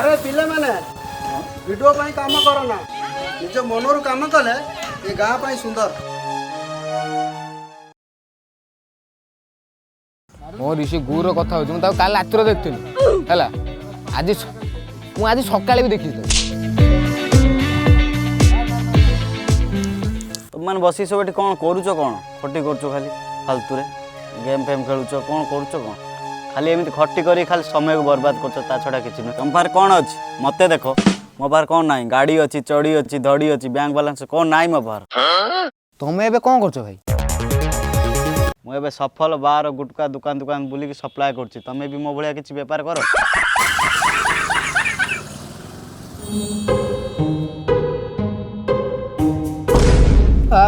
अरे पिले माने वीडियो पाई काम करो ना निज मनरू काम कले ये गाँ पाई सुंदर। ମୋ ऋषि गुर कथा हो काल रातिर देखी है आज मुझे सकाଳେ भी देखी मैंने बस सब ये कौन करुच कौन खटी करुच खाली फालतू रे गेम फेम खेलुच कौन करुच कौन खाली एमती खटी कर खाली समय को बर्बाद कर छड़ा किसी ना तुम पार कौन अच्छी मत देख मो पार कौन ना गाड़ी अच्छी चढ़ी अच्छी धड़ी अच्छी बैंक बालांस कौन ना मो पार तुम्हें एबे कौन करछ भाई मुझे सफल बार गुटका दुकान दुकान बुलिक सप्लाय कर तमें भी मो भाया किसी बेपार कर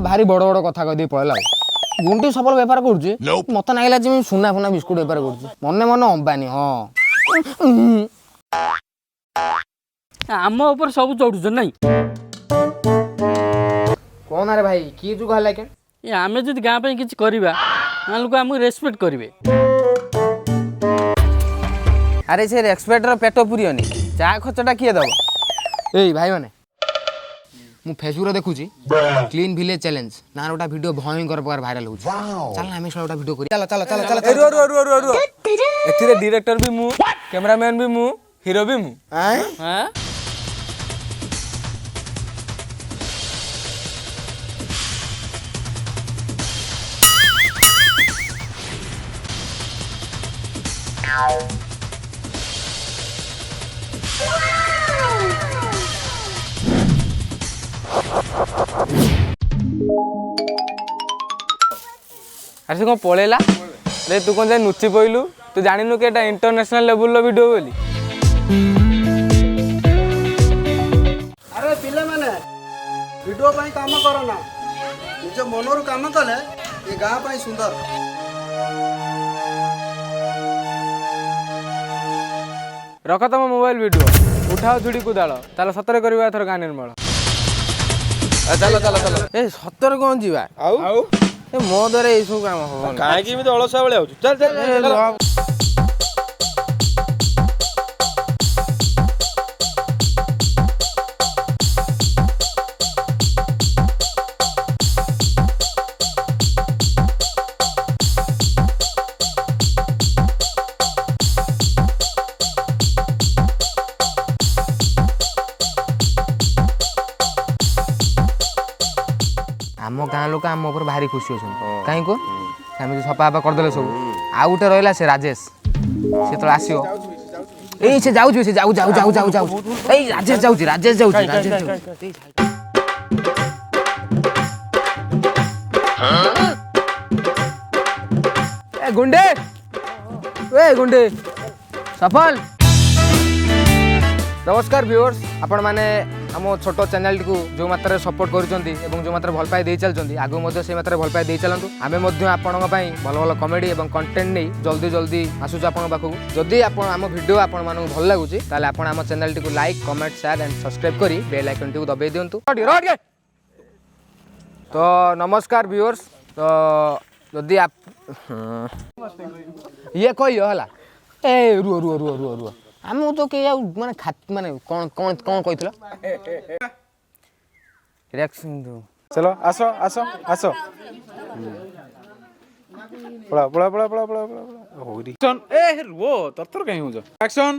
भारी बड़ बड़ कथा कह पड़ा गुंटी सफल बेपार कर मत नागिला जी सुना फुना बिस्कुट बेपार कर मने मन अंबानी हाँ आम ऊपर सब चढ़ुच नहीं कौन अरे भाई किए जो कहला के ये आम जब गाँ पे किसी करवा लोक आमको रेस्पेक्ट करेंगे। अरे से रेस्पेक्ट पेट पुरियनी चाह खर्चटा किए दब ए भाई मैंने मु फेसबुक रे देखुची क्लीन विलेज चैलेंज ना गोटा वीडियो भयंकर प्रकार वायरल हो चल ना हमें गोटा वीडियो करी चल चल चल चल एथिरे डायरेक्टर भी मु कैमरामैन भी मु हीरो भी मु हाँ अरे से कौन पळेला रे तू कौन जाय नुची पइलु तू जानिनु कि एटा इंटरनेशनल लेवल रो वीडियो बोली अरे पिले माने वीडियो पाई काम करो ना निज मनरू काम कले ये गाँ पाई सुंदर। रख तम मोबाइल वीडियो उठाओ झुड़ी कुदाल ताला सतरे करबा एथर गाँ निर्मल चलो चलो चलो ए सतर कौन जीवा आउ ए मो द्वारा ये सब काम हो काहे कि एमिति अलसा बेले आउ चल चल आम गाँ लोक आम ऊपर भारी खुशी अच्छा कहीं को आम सफा फा करदे सब आउ गोटे रहा से राजेश से तो आसो ए से जाऊ से जाऊ जाऊ जाऊ जाऊ जाऊ ए राजेश जाऊ राजेश जाऊ राजेश ए गुंडे गुंडे सफल नमस्कार व्यूअर्स आपण माने आम छोट चैनल को जो मात्रा सपोर्ट करुँच जो मात्रा भल पाई चलती आगे से मात्रा भल पाई चलतु आम आपण भल भल कमेडी और कंटेंट नहीं जल्दी जल्दी आसूँ आपण पाखक जदि आम भिडियो आपण मानक भल लगुच ताल आम channel T like comment share and subscribe करी बेल आइकन टी दबाई दिंतु तो नमस्कार व्यूअर्स तो जदि आप ये कह है ए रुह रुह रुह रुह रुह आम तो कई माने माने कौन कौन कौन कही रिएक्शन दो चलो आसो आसो आसो पड़ा पड़ा पड़ा पड़ा पड़ा पड़ा होरी एक्शन ए वो तत्तर कहीं हो जा एक्शन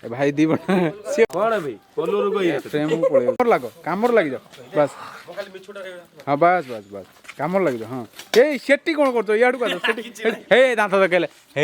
ए भाई दी बना से कोन है भाई कोलोर को ये फ्रेम को पड़े और लागो कामर लाग जा बस हां बस बस बस कामर लाग जा हां ए सेट्टी कोन करतो याडू का सेट्टी हे दांत दकेले हे